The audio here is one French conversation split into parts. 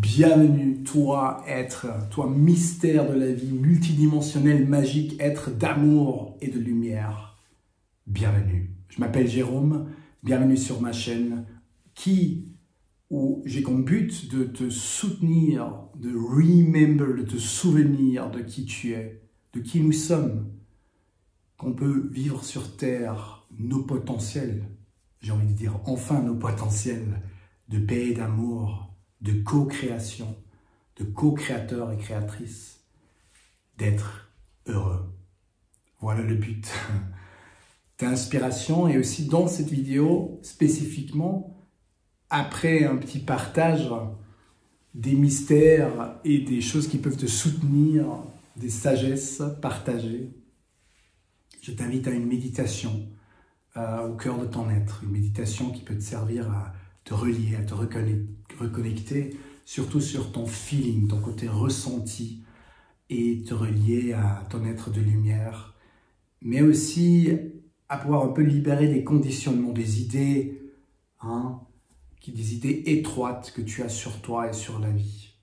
Bienvenue, toi, être, toi, mystère de la vie, multidimensionnel, magique, être d'amour et de lumière. Bienvenue. Je m'appelle Jérôme, bienvenue sur ma chaîne où j'ai comme but de te soutenir, de de te souvenir de qui tu es, de qui nous sommes, qu'on peut vivre sur Terre nos potentiels, j'ai envie de dire enfin nos potentiels de paix et d'amour, de co-création, de co-créateur et créatrice, d'être heureux. Voilà le but d'inspiration. Et aussi dans cette vidéo, spécifiquement, après un petit partage des mystères et des choses qui peuvent te soutenir, des sagesses partagées, je t'invite à une méditation au cœur de ton être, une méditation qui peut te servir à te relier, à te reconnecter, surtout sur ton feeling, ton côté ressenti, et te relier à ton être de lumière, mais aussi à pouvoir un peu libérer des conditionnements, des idées, des idées étroites que tu as sur toi et sur la vie.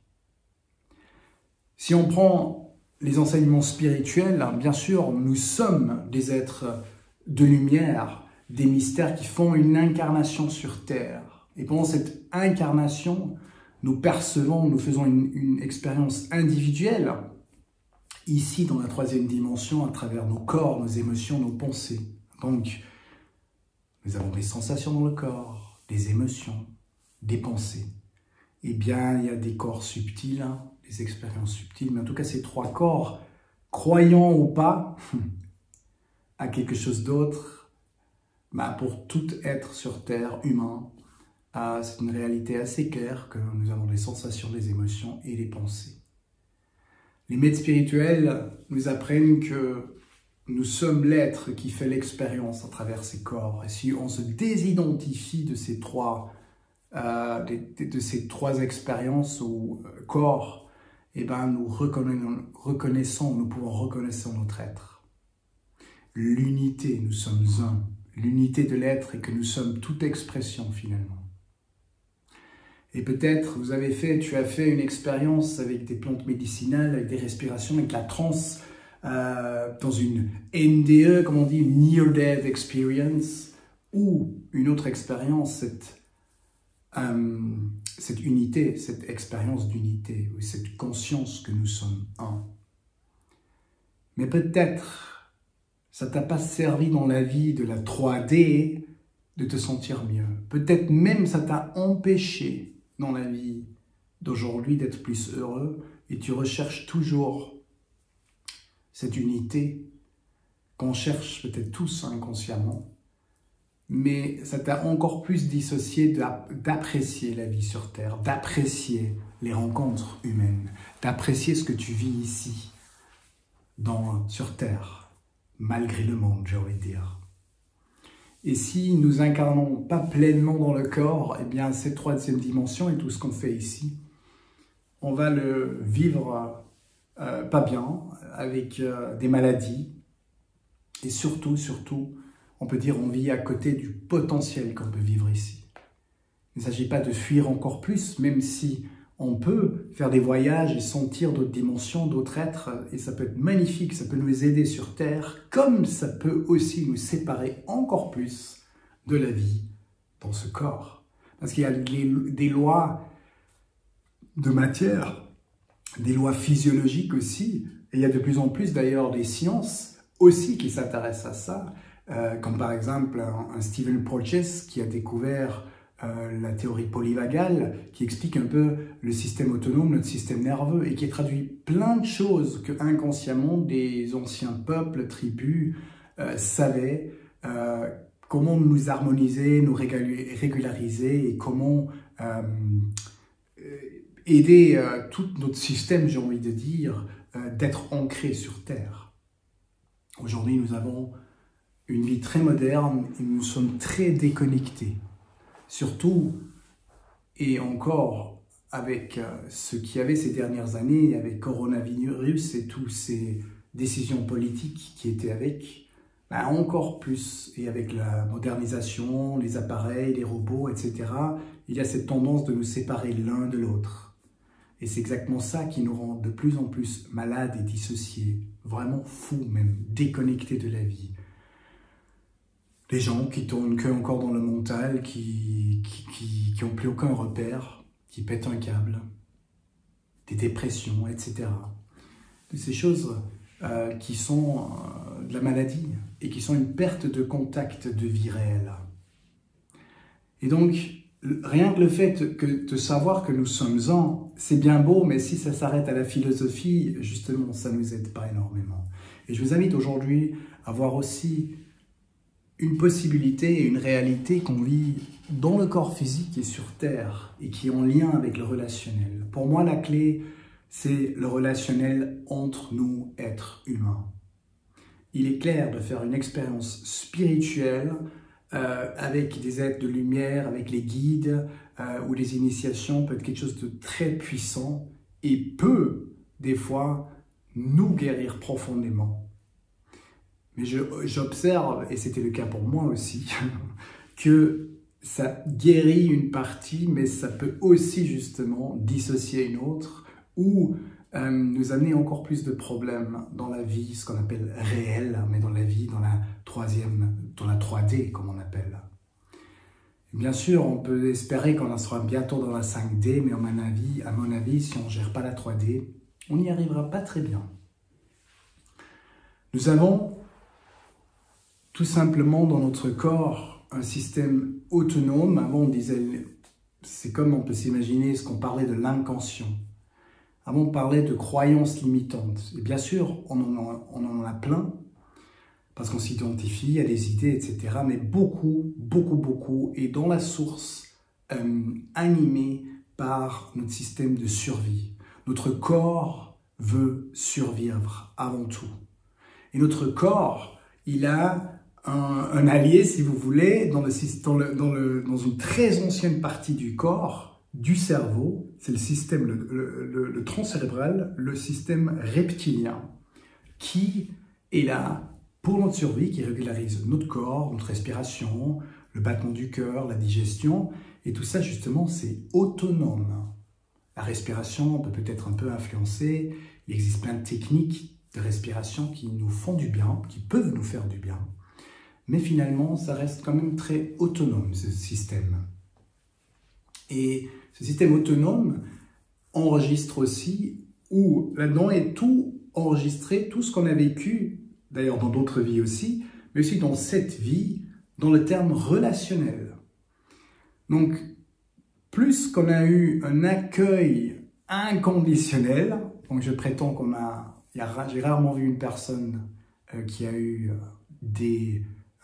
Si on prend les enseignements spirituels, bien sûr, nous sommes des êtres de lumière, des mystères qui font une incarnation sur Terre. Et pendant cette incarnation, nous faisons une expérience individuelle, ici dans la troisième dimension, à travers nos corps, nos émotions, nos pensées. Donc, nous avons des sensations dans le corps, des émotions, des pensées. Eh bien, il y a des corps subtils, des expériences subtiles, mais en tout cas, ces trois corps, croyant ou pas à quelque chose d'autre, pour tout être sur Terre, humain, c'est une réalité assez claire que nous avons des sensations, des émotions et des pensées. Les maîtres spirituels nous apprennent que nous sommes l'être qui fait l'expérience à travers ces corps. Et si on se désidentifie de ces trois expériences ou corps, eh ben nous pouvons reconnaître notre être. L'unité, nous sommes un. L'unité de l'être et que nous sommes toute expression finalement. Et peut-être tu as fait une expérience avec des plantes médicinales, avec des respirations, avec la transe, dans une NDE, comme on dit, une Near Death Experience, ou une autre expérience, cette unité, cette expérience d'unité, ou cette conscience que nous sommes un. Mais peut-être, ça t'a pas servi dans la vie de la 3D de te sentir mieux. Peut-être même ça t'a empêché dans la vie d'aujourd'hui d'être plus heureux et tu recherches toujours cette unité qu'on cherche peut-être tous inconsciemment, mais ça t'a encore plus dissocié d'apprécier la vie sur Terre, d'apprécier les rencontres humaines, d'apprécier ce que tu vis ici, sur Terre, malgré le monde, j'ai envie de dire. Et si nous incarnons pas pleinement dans le corps, eh bien cette troisième dimension et tout ce qu'on fait ici, on va le vivre pas bien, avec des maladies. Et surtout, on peut dire on vit à côté du potentiel qu'on peut vivre ici. Il ne s'agit pas de fuir encore plus, même si on peut faire des voyages et sentir d'autres dimensions, d'autres êtres, et ça peut être magnifique, ça peut nous aider sur Terre, comme ça peut aussi nous séparer encore plus de la vie dans ce corps. Parce qu'il y a des lois de matière, des lois physiologiques aussi, et il y a de plus en plus d'ailleurs des sciences aussi qui s'intéressent à ça, comme par exemple un Stephen Porges qui a découvert la théorie polyvagale, qui explique un peu le système autonome, notre système nerveux, et qui traduit plein de choses que inconsciemment des anciens peuples, tribus, savaient, comment nous harmoniser, nous régulariser, et comment aider tout notre système, j'ai envie de dire, d'être ancré sur Terre. Aujourd'hui, nous avons une vie très moderne et nous sommes très déconnectés. Surtout, et encore, avec ce qu'il y avait ces dernières années, avec coronavirus et toutes ces décisions politiques qui étaient avec, encore plus, et avec la modernisation, les appareils, les robots, etc., il y a cette tendance de nous séparer l'un de l'autre. Et c'est exactement ça qui nous rend de plus en plus malades et dissociés, vraiment fous même, déconnectés de la vie. Les gens qui tournent que encore dans le mental, qui ont plus aucun repère, qui pètent un câble, des dépressions, etc. Toutes ces choses qui sont de la maladie et qui sont une perte de contact de vie réelle. Et donc, rien que le fait de savoir que nous sommes un, c'est bien beau, mais si ça s'arrête à la philosophie, justement, ça ne nous aide pas énormément. Et je vous invite aujourd'hui à voir aussi une possibilité et une réalité qu'on vit dans le corps physique et sur Terre, et qui est en lien avec le relationnel. Pour moi, la clé, c'est le relationnel entre nous, êtres humains. Il est clair de faire une expérience spirituelle avec des êtres de lumière, avec les guides ou les initiations, peut être quelque chose de très puissant et peut, des fois, nous guérir profondément. Mais j'observe, et c'était le cas pour moi aussi, que ça guérit une partie, mais ça peut aussi justement dissocier une autre ou nous amener encore plus de problèmes dans la vie, ce qu'on appelle réel, mais dans la vie, dans la 3D, comme on appelle. Bien sûr, on peut espérer qu'on en sera bientôt dans la 5D, mais à mon avis, si on ne gère pas la 3D, on n'y arrivera pas très bien. Nous avons tout simplement dans notre corps un système autonome. Avant, on disait, c'est comme on peut s'imaginer ce qu'on parlait de l'inconscient. Avant, on parlait de croyances limitantes. Et bien sûr, on en a plein, parce qu'on s'identifie à des idées, etc. Mais beaucoup est dans la source animé par notre système de survie. Notre corps veut survivre avant tout. Et notre corps, il a un allié, si vous voulez, dans une très ancienne partie du corps, du cerveau, c'est le système, le tronc cérébral, le système reptilien, qui est là pour notre survie, qui régularise notre corps, notre respiration, le battement du cœur, la digestion, et tout ça justement c'est autonome. La respiration peut peut-être un peu influencer, il existe plein de techniques de respiration qui nous font du bien, qui peuvent nous faire du bien, mais finalement ça reste quand même très autonome ce système. Et ce système autonome enregistre aussi, où là-dedans est tout enregistré, tout ce qu'on a vécu, d'ailleurs dans d'autres vies aussi, mais aussi dans cette vie, dans le terme relationnel. Donc, plus qu'on a eu un accueil inconditionnel, donc je prétends j'ai rarement vu une personne qui a eu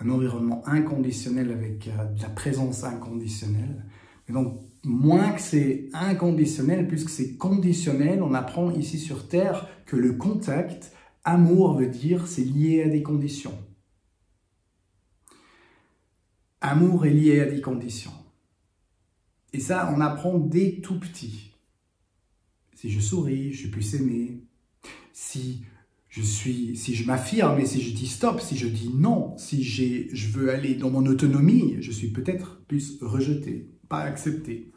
un environnement inconditionnel avec de la présence inconditionnelle. Et donc, moins que c'est inconditionnel, plus que c'est conditionnel, on apprend ici sur Terre que le contact, amour veut dire c'est lié à des conditions. Amour est lié à des conditions. Et ça, on apprend dès tout petit. Si je souris, je suis plus aimé. Si je m'affirme et si je dis stop, si je dis non, si je veux aller dans mon autonomie, je suis peut-être plus rejeté, pas accepté.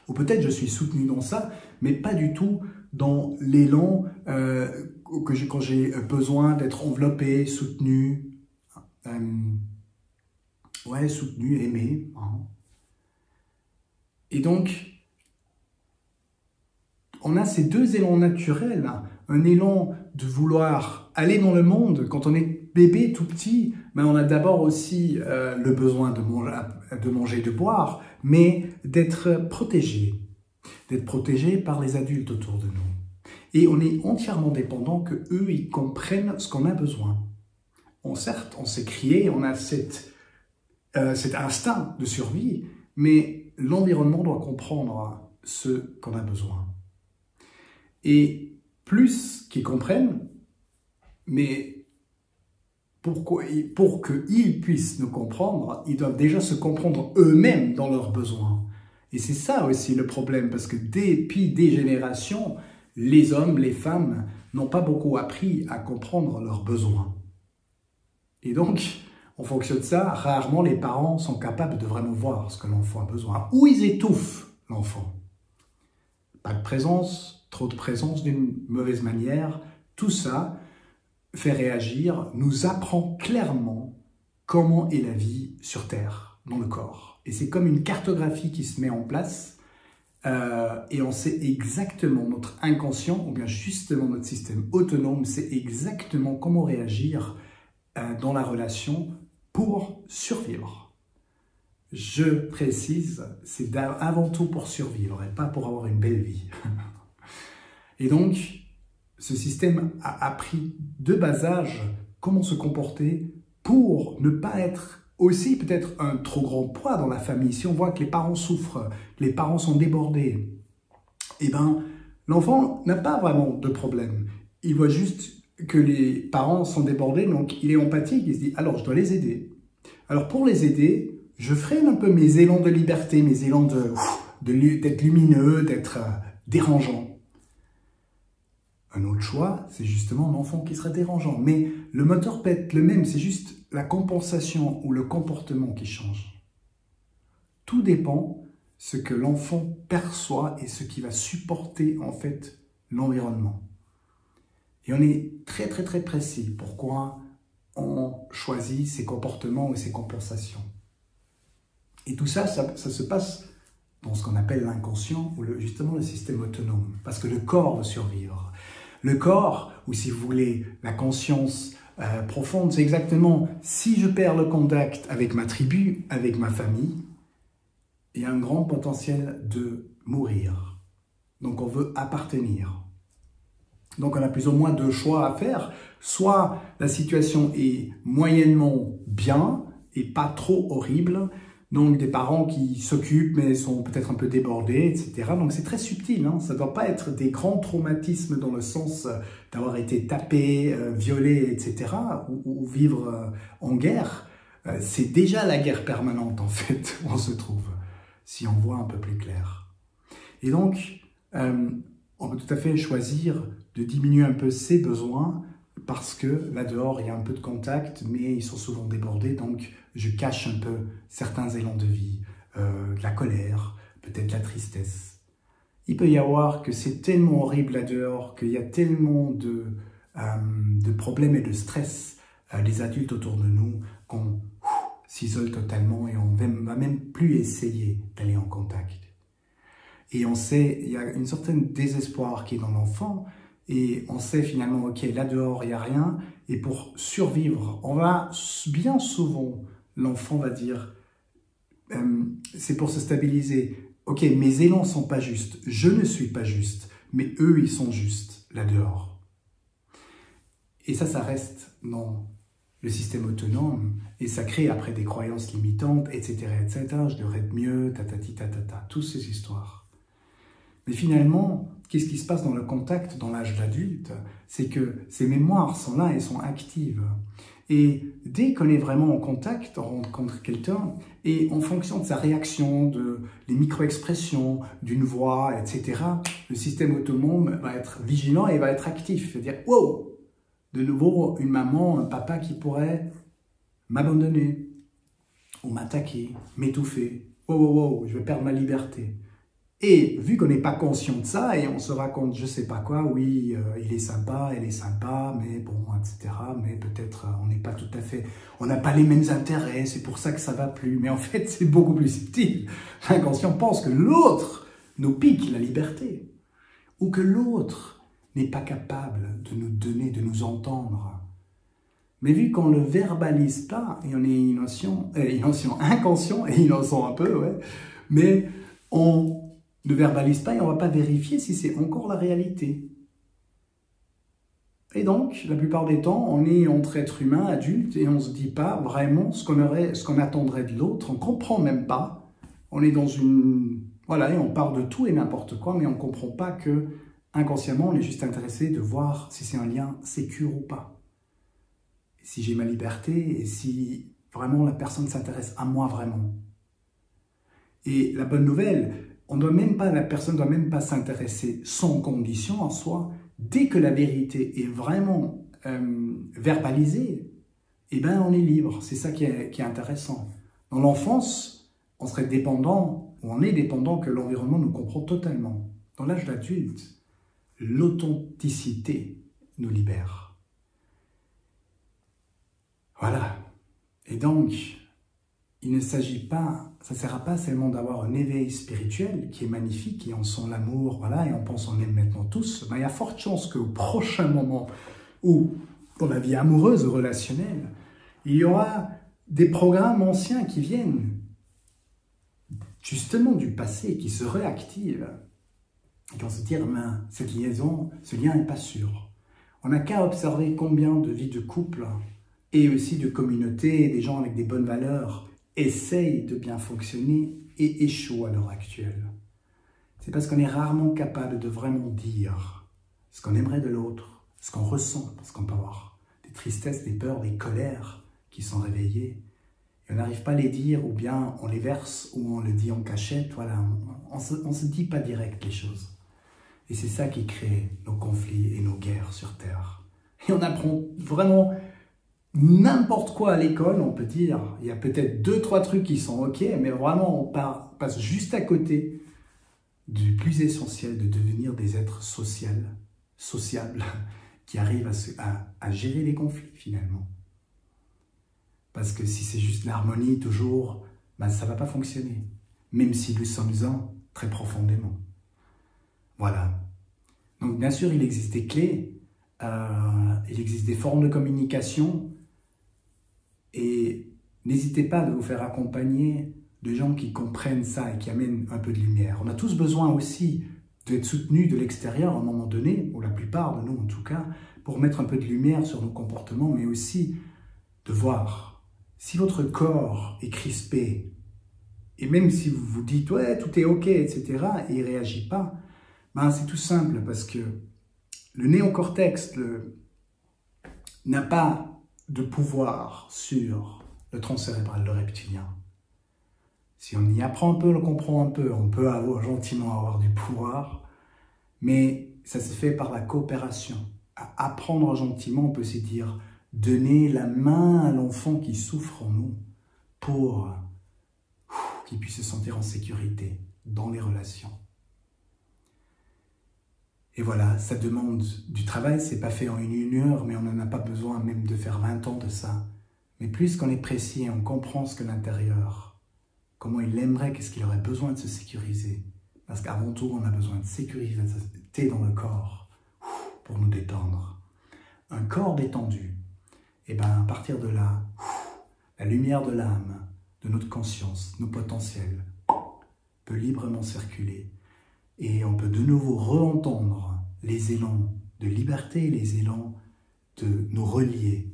Ou peut-être je suis soutenu dans ça, mais pas du tout dans l'élan quand j'ai besoin d'être enveloppé, soutenu, soutenu, aimé. Hein. Et donc, on a ces deux élans naturels, un élan de vouloir aller dans le monde. Quand on est bébé tout petit, mais on a d'abord aussi le besoin de manger, de boire, mais d'être protégé par les adultes autour de nous. Et on est entièrement dépendant qu'eux, ils comprennent ce qu'on a besoin. Certes, on s'est crié, on a cet instinct de survie, mais l'environnement doit comprendre ce qu'on a besoin. Et plus qu'ils comprennent, mais pour qu'ils puissent nous comprendre, ils doivent déjà se comprendre eux-mêmes dans leurs besoins. Et c'est ça aussi le problème, parce que depuis des générations, les hommes, les femmes n'ont pas beaucoup appris à comprendre leurs besoins. Et donc, en fonction de ça, rarement les parents sont capables de vraiment voir ce que l'enfant a besoin, ou ils étouffent l'enfant. pas de présence, trop de présence d'une mauvaise manière, tout ça fait réagir, nous apprend clairement comment est la vie sur Terre, dans le corps. Et c'est comme une cartographie qui se met en place et on sait exactement, notre inconscient, ou bien justement notre système autonome, sait exactement comment réagir dans la relation pour survivre. Je précise, c'est avant tout pour survivre et pas pour avoir une belle vie. Et donc, ce système a appris de bas âge comment se comporter pour ne pas être aussi peut-être un trop grand poids dans la famille. Si on voit que les parents souffrent, que les parents sont débordés, eh ben, l'enfant n'a pas vraiment de problème. Il voit juste que les parents sont débordés, donc il est empathique, il se dit « alors je dois les aider ». Alors pour les aider, je freine un peu mes élans de liberté, mes élans d'être lumineux, d'être dérangeant. Un autre choix, c'est justement l'enfant qui sera dérangeant. Mais le moteur peut être le même, c'est juste la compensation ou le comportement qui change. Tout dépend ce que l'enfant perçoit et ce qui va supporter en fait l'environnement. Et on est très très très précis pourquoi on choisit ses comportements et ses compensations. Et tout ça, ça se passe dans ce qu'on appelle l'inconscient ou justement le système autonome. Parce que le corps veut survivre. Le corps, ou si vous voulez, la conscience profonde, c'est exactement si je perds le contact avec ma tribu, avec ma famille, il y a un grand potentiel de mourir. Donc on veut appartenir. Donc on a plus ou moins deux choix à faire. Soit la situation est moyennement bien et pas trop horrible, donc des parents qui s'occupent mais sont peut-être un peu débordés, etc. Donc c'est très subtil, hein. Ça ne doit pas être des grands traumatismes dans le sens d'avoir été tapé, violé, etc. ou vivre en guerre. C'est déjà la guerre permanente en fait où on se trouve, si on voit un peu plus clair. Et donc, on peut tout à fait choisir de diminuer un peu ses besoins parce que là dehors il y a un peu de contact, mais ils sont souvent débordés, donc je cache un peu certains élans de vie, de la colère, peut-être la tristesse. Il peut y avoir que c'est tellement horrible là dehors, qu'il y a tellement de problèmes et de stress, les adultes autour de nous, qu'on s'isole totalement et on ne va même plus essayer d'aller en contact. Et on sait, il y a une certaine désespoir qui est dans l'enfant, et on sait finalement, ok, là dehors, il n'y a rien, et pour survivre, on va bien souvent, l'enfant va dire, c'est pour se stabiliser, ok, mes élans ne sont pas justes, je ne suis pas juste, mais eux, ils sont justes, là dehors. Et ça reste dans le système autonome, et ça crée après des croyances limitantes, etc., etc., je devrais être mieux, tatati, tatata, toutes ces histoires. Mais finalement, qu'est-ce qui se passe dans le contact, dans l'âge d'adulte? C'est que ces mémoires sont là et sont actives. Et dès qu'on est vraiment en contact, on rencontre quelqu'un, et en fonction de sa réaction, des micro-expressions, d'une voix, etc., le système autonome va être vigilant et va être actif. C'est-à-dire, wow, de nouveau, une maman, un papa qui pourrait m'abandonner, ou m'attaquer, m'étouffer. Wow, wow, wow, je vais perdre ma liberté. Et vu qu'on n'est pas conscient de ça, et on se raconte je sais pas quoi, oui, il est sympa, elle est sympa, mais bon, etc., mais peut-être on n'est pas tout à fait, on n'a pas les mêmes intérêts, c'est pour ça que ça va plus. Mais en fait, c'est beaucoup plus subtil. L'inconscient pense que l'autre nous pique la liberté, ou que l'autre n'est pas capable de nous donner, de nous entendre. Mais vu qu'on ne le verbalise pas, et on est inconscient et innocent un peu, ouais, mais on ne verbalise pas et on ne va pas vérifier si c'est encore la réalité. Et donc, la plupart des temps, on est entre êtres humains, adultes, et on ne se dit pas vraiment ce qu'on attendrait de l'autre, on ne comprend même pas. On est dans une... Voilà, et on parle de tout et n'importe quoi, mais on ne comprend pas que, inconsciemment, on est juste intéressé de voir si c'est un lien sécure ou pas. Si j'ai ma liberté, et si vraiment la personne s'intéresse à moi vraiment. Et la bonne nouvelle, la personne ne doit même pas s'intéresser sans condition en soi. Dès que la vérité est vraiment verbalisée, eh ben on est libre. C'est ça qui est intéressant. Dans l'enfance, on serait dépendant, ou on est dépendant que l'environnement nous comprend totalement. Dans l'âge d'adulte, l'authenticité nous libère. Voilà. Et donc, il ne s'agit pas, ça ne sert pas seulement d'avoir un éveil spirituel qui est magnifique et on sent l'amour, voilà, et on pense qu'on aime maintenant tous. Ben, il y a forte chance qu'au prochain moment où, dans la vie amoureuse, relationnelle, il y aura des programmes anciens qui viennent justement du passé, qui se réactivent. Et qu'on se dit, cette liaison, ce lien n'est pas sûr. On n'a qu'à observer combien de vies de couple et aussi de communautés, des gens avec des bonnes valeurs, essayent de bien fonctionner et échouent à l'heure actuelle. C'est parce qu'on est rarement capable de vraiment dire ce qu'on aimerait de l'autre, ce qu'on ressent, parce qu'on peut avoir des tristesses, des peurs, des colères qui sont réveillées. Et on n'arrive pas à les dire, ou bien on les verse, ou on le dit en cachette. Voilà, on se dit pas direct les choses. Et c'est ça qui crée nos conflits et nos guerres sur Terre. Et on apprend vraiment n'importe quoi à l'école, on peut dire. Il y a peut-être 2-3 trucs qui sont OK, mais vraiment on passe juste à côté du plus essentiel de devenir des êtres sociables, qui arrivent à gérer les conflits finalement. Parce que si c'est juste l'harmonie toujours, ben, ça ne va pas fonctionner. Même si nous sommes un très profondément. Voilà. Donc bien sûr, il existe des clés, il existe des formes de communication et n'hésitez pas de vous faire accompagner de gens qui comprennent ça et qui amènent un peu de lumière. On a tous besoin aussi d'être soutenus de l'extérieur à un moment donné, ou la plupart de nous en tout cas, pour mettre un peu de lumière sur nos comportements, mais aussi de voir si votre corps est crispé et même si vous vous dites « ouais, tout est OK », etc., et il ne réagit pas, ben, c'est tout simple parce que le néocortex n'a pas de pouvoir sur le tronc cérébral, le reptilien. Si on y apprend un peu, on le comprend un peu, on peut gentiment avoir du pouvoir, mais ça se fait par la coopération. À apprendre gentiment, on peut se dire donner la main à l'enfant qui souffre en nous pour qu'il puisse se sentir en sécurité dans les relations. Et voilà, ça demande du travail, c'est pas fait en une heure, mais on n'en a pas besoin même de faire 20 ans de ça. Mais plus qu'on est précis et on comprend ce que l'intérieur, comment il aimerait, qu'est-ce qu'il aurait besoin de se sécuriser. Parce qu'avant tout, on a besoin de sécurité dans le corps pour nous détendre. Un corps détendu, et bien à partir de là, la lumière de l'âme, de notre conscience, nos potentiels, peut librement circuler. Et on peut de nouveau re-entendre les élans de liberté, les élans de nous relier,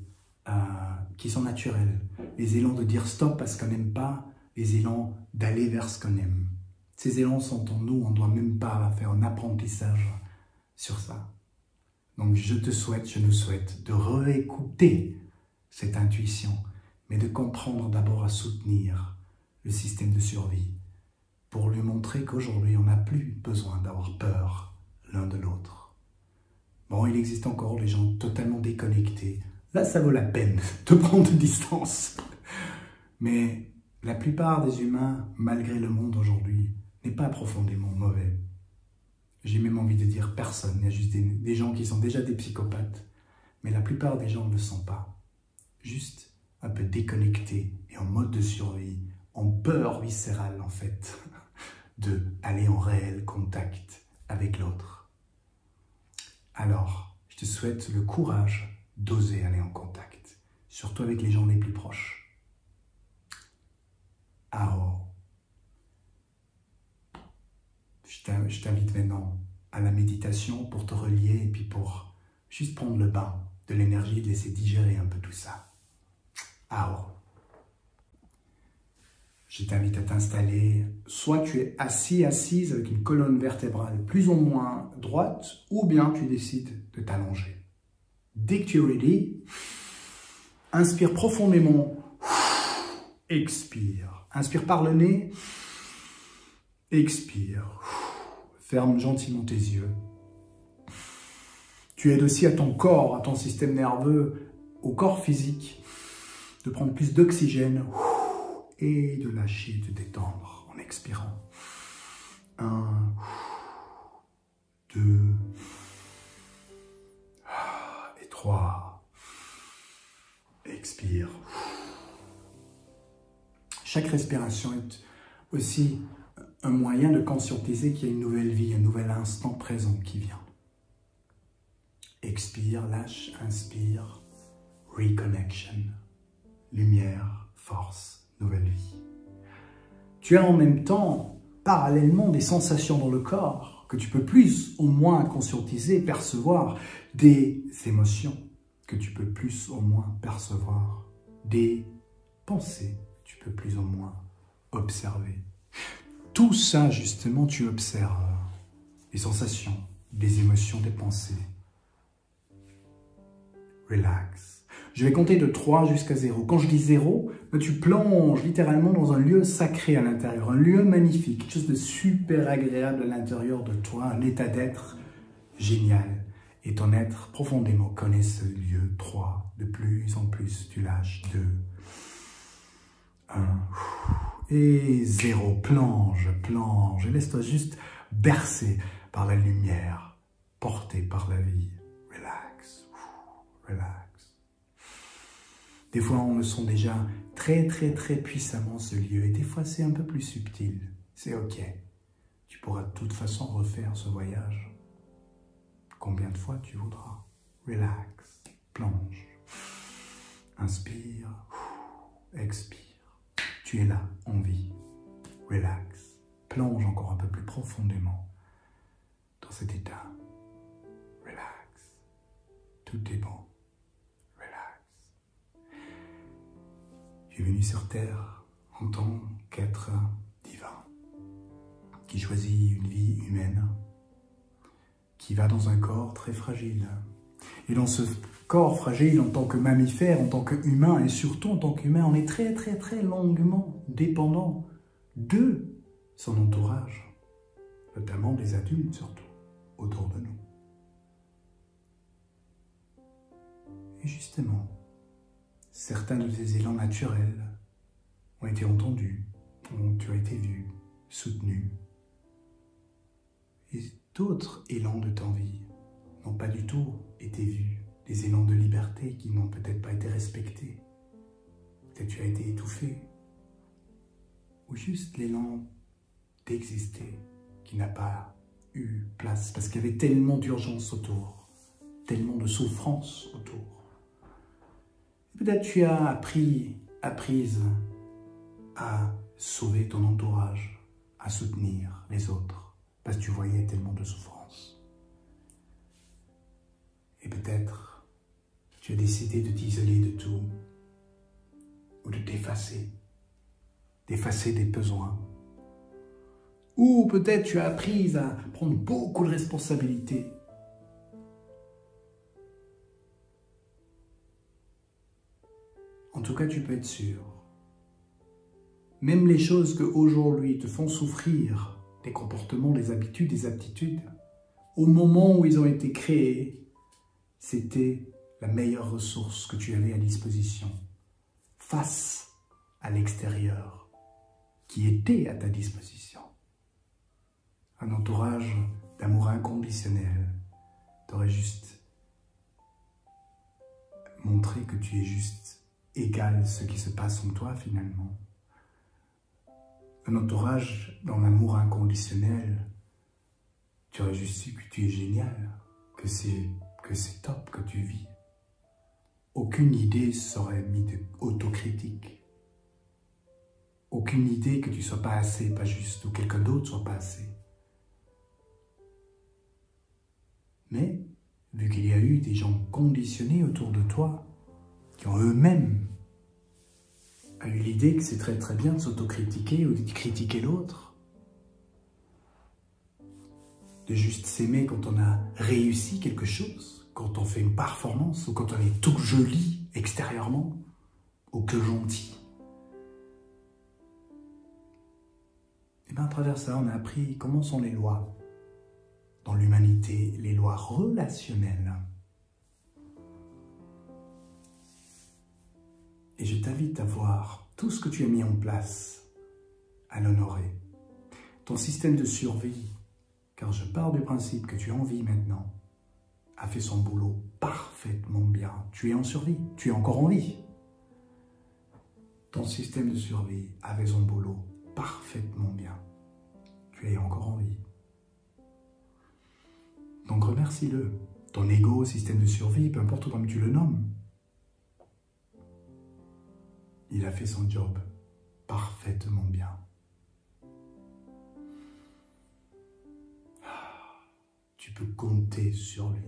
qui sont naturels. Les élans de dire stop parce qu'on n'aime pas, les élans d'aller vers ce qu'on aime. Ces élans sont en nous, on ne doit même pas faire un apprentissage sur ça. Donc je nous souhaite de réécouter cette intuition, mais de comprendre d'abord à soutenir le système de survie, pour lui montrer qu'aujourd'hui, on n'a plus besoin d'avoir peur l'un de l'autre. Bon, il existe encore des gens totalement déconnectés. Là, ça vaut la peine de prendre de distance. Mais la plupart des humains, malgré le monde aujourd'hui, n'est pas profondément mauvais. J'ai même envie de dire personne. Il y a juste des gens qui sont déjà des psychopathes. Mais la plupart des gens ne le sont pas. Juste un peu déconnectés et en mode de survie, en peur viscérale en fait, d'aller en réel contact avec l'autre. Alors, je te souhaite le courage d'oser aller en contact, surtout avec les gens les plus proches. Ao. Je t'invite maintenant à la méditation pour te relier et puis pour juste prendre le bain de l'énergie et de laisser digérer un peu tout ça. Ao. Je t'invite à t'installer, soit tu es assise avec une colonne vertébrale plus ou moins droite, ou bien tu décides de t'allonger. Dès que tu es ready, inspire profondément, expire. Inspire par le nez, expire. Ferme gentiment tes yeux. Tu aides aussi à ton corps, à ton système nerveux, au corps physique, de prendre plus d'oxygène et de lâcher, de détendre en expirant. 1, Chaque respiration est aussi un moyen de conscientiser qu'il y a une nouvelle vie, un nouvel instant présent qui vient. Expire, lâche, inspire, reconnection, lumière, force, nouvelle vie. Tu as en même temps, parallèlement, des sensations dans le corps que tu peux plus ou moins conscientiser, percevoir, des émotions que tu peux plus ou moins percevoir, des pensées que tu peux plus ou moins observer. Tout ça, justement, tu observes. Des sensations, des émotions, des pensées. Relax. Je vais compter de 3 jusqu'à 0. Quand je dis 0, tu plonges littéralement dans un lieu sacré à l'intérieur, un lieu magnifique, quelque chose de super agréable à l'intérieur de toi, un état d'être génial. Et ton être profondément connaît ce lieu. 3, de plus en plus, tu lâches. 2, 1, et 0. Plonge, plonge, et laisse-toi juste bercer par la lumière, porté par la vie. Relax, relax. Des fois, on le sent déjà très puissamment ce lieu, et des fois, c'est un peu plus subtil. C'est ok. Tu pourras de toute façon refaire ce voyage. Combien de fois tu voudras. Relax, plonge, inspire, expire. Tu es là, en vie. Relax, plonge encore un peu plus profondément dans cet état. Relax, tout est bon. Tu es venu sur Terre en tant qu'être divin, qui choisit une vie humaine, qui va dans un corps très fragile. Et dans ce corps fragile, en tant que mammifère, en tant qu'humain, et surtout en tant qu'humain, on est très longuement dépendant de son entourage, notamment des adultes surtout, autour de nous. Et justement, certains de tes élans naturels ont été entendus, tu as été vu, soutenu. Et d'autres élans de ta vie n'ont pas du tout été vus. Des élans de liberté qui n'ont peut-être pas été respectés. Peut-être tu as été étouffé. Ou juste l'élan d'exister qui n'a pas eu place parce qu'il y avait tellement d'urgence autour, tellement de souffrance autour. Peut-être tu as apprise à sauver ton entourage, à soutenir les autres, parce que tu voyais tellement de souffrance. Et peut-être tu as décidé de t'isoler de tout, ou de t'effacer, d'effacer des besoins. Ou peut-être tu as appris à prendre beaucoup de responsabilités. En tout cas, tu peux être sûr. Même les choses que aujourd'hui te font souffrir, des comportements, des habitudes, des aptitudes, au moment où ils ont été créés, c'était la meilleure ressource que tu avais à disposition face à l'extérieur qui était à ta disposition. Un entourage d'amour inconditionnel t'aurait juste montré que tu es juste égal à ce qui se passe en toi finalement. Un entourage dans l'amour inconditionnel, tu aurais juste su que tu es génial, que c'est top, que tu vis. Aucune idée serait mise d'autocritique. Aucune idée que tu ne sois pas assez, pas juste, ou quelqu'un d'autre soit pas assez. Mais, vu qu'il y a eu des gens conditionnés autour de toi, qui ont eux-mêmes eu l'idée que c'est très bien de s'autocritiquer ou de critiquer l'autre, de juste s'aimer quand on a réussi quelque chose, quand on fait une performance, ou quand on est tout joli extérieurement, ou que gentil. Et bien à travers ça, on a appris comment sont les lois dans l'humanité, les lois relationnelles. Et je t'invite à voir tout ce que tu as mis en place, à l'honorer. Ton système de survie, car je pars du principe que tu es en vie maintenant, a fait son boulot parfaitement bien. Tu es en survie, tu es encore en vie. ton système de survie avait son boulot parfaitement bien. Tu es encore en vie. Donc remercie-le. Ton ego, système de survie, peu importe comment tu le nommes, il a fait son job parfaitement bien. Tu peux compter sur lui.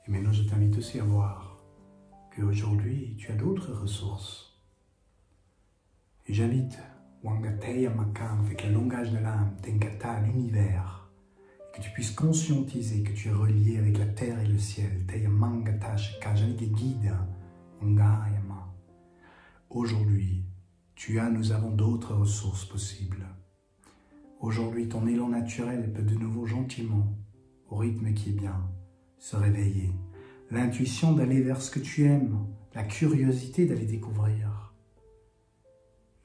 Et maintenant, je t'invite aussi à voir qu'aujourd'hui, tu as d'autres ressources. Et j'invite Wangateya Makan, avec le langage de l'âme, Tenkata, l'univers, que tu puisses conscientiser que tu es relié avec la terre et le ciel. Teya Mangata, Shika, Janike guide, Wangayama. Aujourd'hui, nous avons d'autres ressources possibles. Aujourd'hui, ton élan naturel peut de nouveau gentiment, au rythme qui est bien, se réveiller. L'intuition d'aller vers ce que tu aimes, la curiosité d'aller découvrir.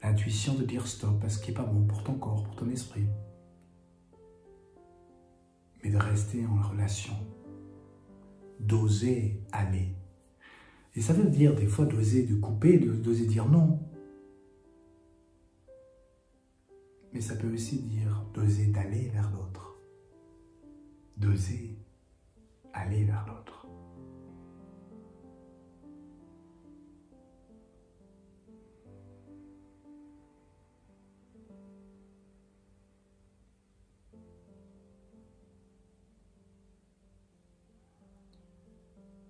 L'intuition de dire stop à ce qui n'est pas bon pour ton corps, pour ton esprit. Mais de rester en relation. D'oser aller. Et ça veut dire des fois d'oser de couper, d'oser dire non. Mais ça peut aussi dire d'oser d'aller vers l'autre. D'oser aller vers l'autre.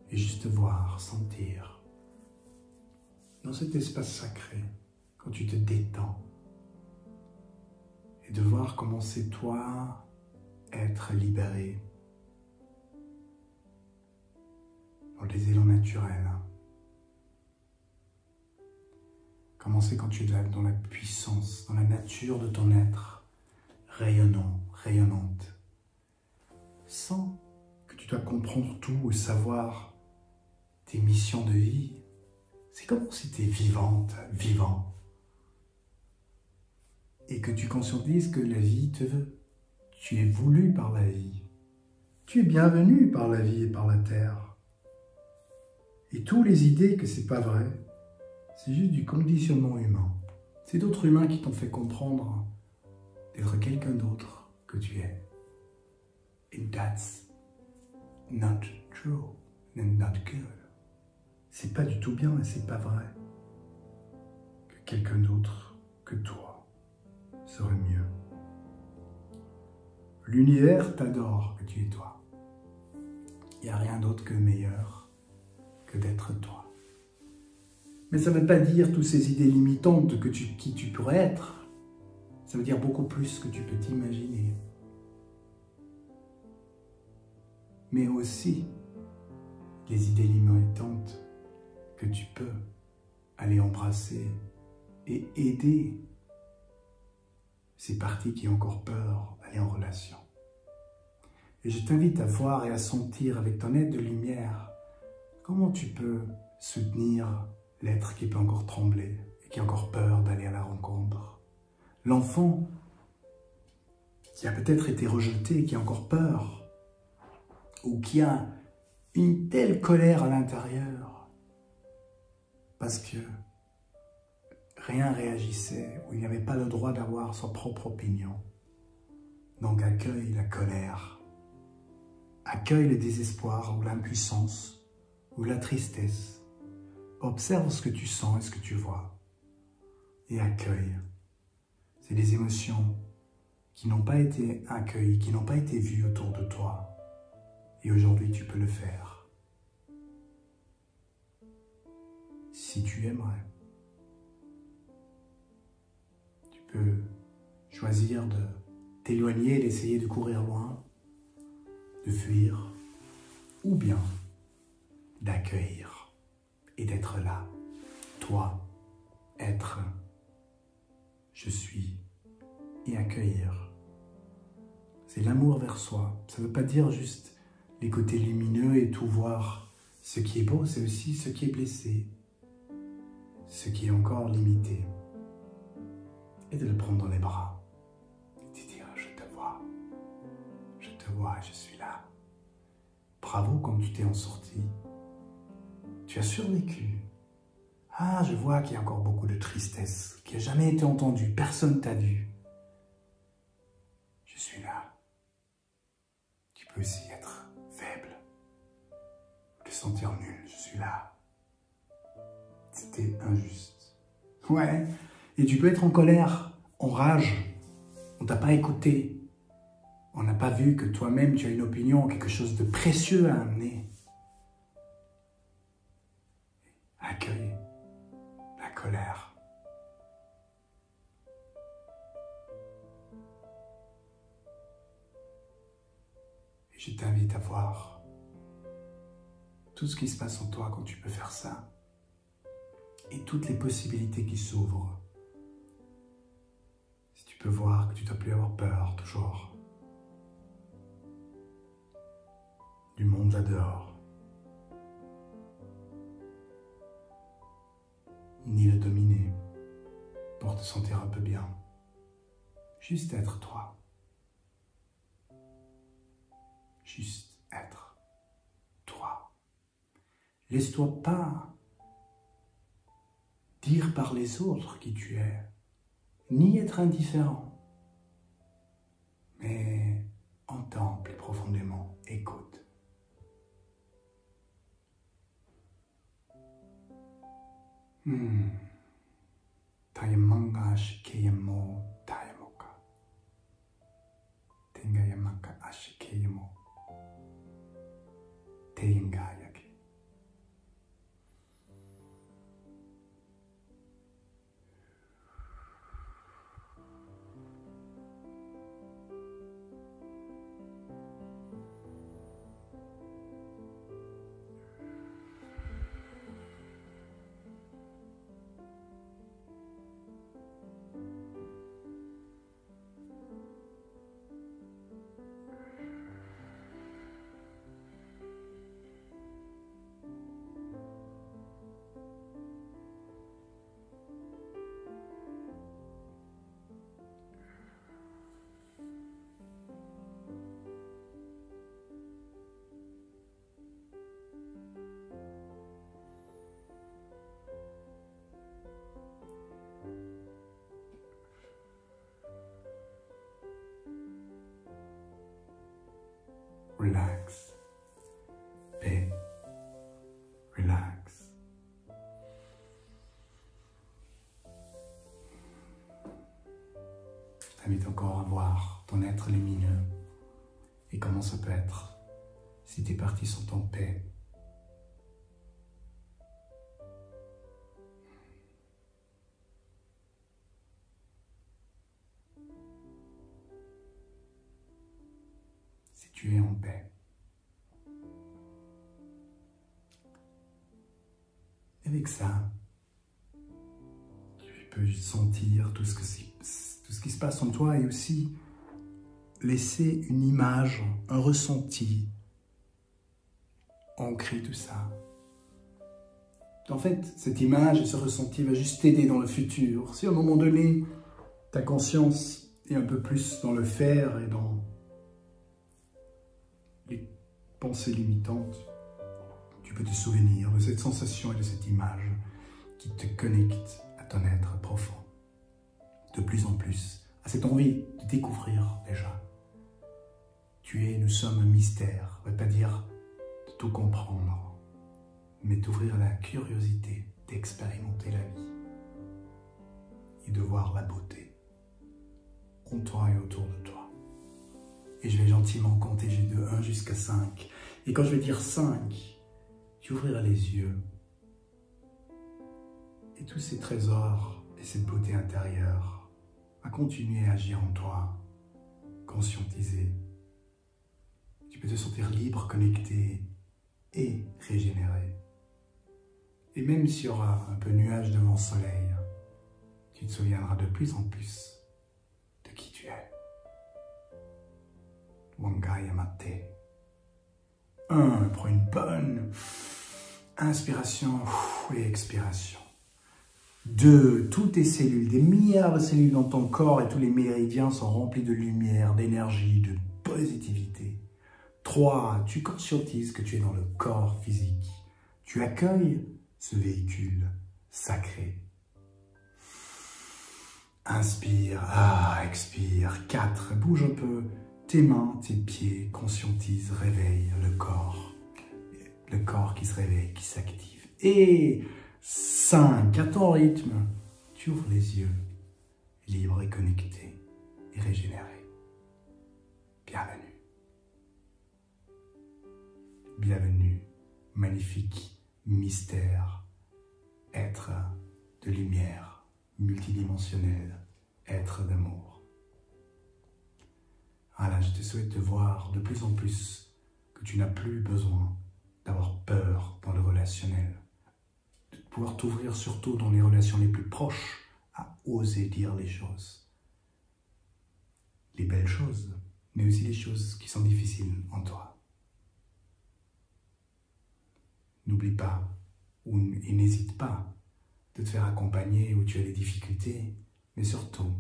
Et juste voir, sentir, dans cet espace sacré, quand tu te détends, et de voir comment c'est toi être libéré dans les élans naturels. Comment c'est quand tu es dans la puissance, dans la nature de ton être, rayonnant, rayonnante, sans que tu dois comprendre tout et savoir tes missions de vie. C'est comme si tu es vivante, vivant. Et que tu conscientises que la vie te veut. Tu es voulu par la vie. Tu es bienvenu par la vie et par la terre. Et toutes les idées que c'est pas vrai, c'est juste du conditionnement humain. C'est d'autres humains qui t'ont fait comprendre d'être quelqu'un d'autre que tu es. And that's not true and not good. C'est pas du tout bien et c'est pas vrai que quelqu'un d'autre que toi serait mieux. L'univers t'adore que tu es toi. Il n'y a rien d'autre que meilleur que d'être toi. Mais ça ne veut pas dire toutes ces idées limitantes qui tu pourrais être. Ça veut dire beaucoup plus que tu peux t'imaginer. Mais aussi les idées limitantes que tu peux aller embrasser et aider ces parties qui ont encore peur d'aller en relation. Et je t'invite à voir et à sentir avec ton aide de lumière comment tu peux soutenir l'être qui peut encore trembler et qui a encore peur d'aller à la rencontre. L'enfant qui a peut-être été rejeté, qui a encore peur, ou qui a une telle colère à l'intérieur parce que rien réagissait, ou il n'avait pas le droit d'avoir sa propre opinion. Donc accueille la colère, accueille le désespoir ou l'impuissance ou la tristesse. Observe ce que tu sens et ce que tu vois et accueille. C'est des émotions qui n'ont pas été accueillies, qui n'ont pas été vues autour de toi. Et aujourd'hui, tu peux le faire. Si tu aimerais. Tu peux choisir de t'éloigner, d'essayer de courir loin, de fuir, ou bien d'accueillir et d'être là. Toi, être, je suis, et accueillir c'est l'amour vers soi. Ça ne veut pas dire juste les côtés lumineux et tout voir. Ce qui est beau, c'est aussi ce qui est blessé, ce qui est encore limité. Et de le prendre dans les bras. Et de dire, je te vois, je suis là. Bravo comme tu t'es en sorti. Tu as survécu. Ah, je vois qu'il y a encore beaucoup de tristesse, qui n'a jamais été entendue, personne t'a vu. Je suis là. Tu peux aussi être faible, te sentir nul, je suis là. C'était injuste. Ouais, et tu peux être en colère, en rage. On t'a pas écouté. On n'a pas vu que toi-même tu as une opinion, quelque chose de précieux à amener. Accueille la colère. Et je t'invite à voir tout ce qui se passe en toi quand tu peux faire ça. Et toutes les possibilités qui s'ouvrent. Si tu peux voir que tu ne dois plus avoir peur, toujours. Du monde là-dehors. Ni le dominer, pour te sentir un peu bien. Juste être toi. Juste être toi. Laisse-toi pas dire par les autres qui tu es, ni être indifférent. Mais entends plus profondément, écoute. Tayamanga ashikeyamo tayamoka. Tengayamaka ashikeyamo. Tengayake. Relax. Paix. Relax. Je t'invite encore à voir ton être lumineux et comment ça peut être si tes parties sont en paix. Si tu es en paix. Avec ça, tu peux sentir tout ce qui se passe en toi et aussi laisser une image, un ressenti, ancrer tout ça. En fait, cette image et ce ressenti va juste t'aider dans le futur. Si à un moment donné, ta conscience est un peu plus dans le faire et dans les pensées limitantes, tu peux te souvenir de cette sensation et de cette image qui te connecte à ton être profond. De plus en plus, à cette envie de découvrir déjà. Nous sommes un mystère, ça ne veut pas dire de tout comprendre, mais d'ouvrir la curiosité, d'expérimenter la vie et de voir la beauté en toi et autour de toi. Et je vais gentiment compter de 1 jusqu'à 5. Et quand je vais dire 5, tu ouvriras les yeux. Et tous ces trésors et cette beauté intérieure va continuer à agir en toi, conscientisé. Tu peux te sentir libre, connecté et régénéré. Et même s'il y aura un peu de nuage devant le soleil, tu te souviendras de plus en plus de qui tu es. Wangaya Mate. 1. Prends une bonne inspiration et expiration. 2. Toutes tes cellules, des milliards de cellules dans ton corps et tous les méridiens sont remplis de lumière, d'énergie, de positivité. 3. Tu conscientises que tu es dans le corps physique. Tu accueilles ce véhicule sacré. Inspire, expire. 4. Bouge un peu tes mains, tes pieds, conscientise, réveille le corps. Le corps qui se réveille, qui s'active. Et 5. À ton rythme, tu ouvres les yeux, libre et connecté et régénéré. Bienvenue. Bienvenue, magnifique mystère, être de lumière, multidimensionnel, être d'amour. Voilà, je te souhaite de voir de plus en plus que tu n'as plus besoin d'avoir peur dans le relationnel, de pouvoir t'ouvrir surtout dans les relations les plus proches à oser dire les choses. Les belles choses, mais aussi les choses qui sont difficiles en toi. N'oublie pas et n'hésite pas de te faire accompagner où tu as des difficultés, mais surtout,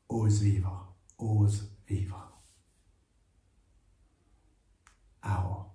ose vivre, ose vivre. Ao.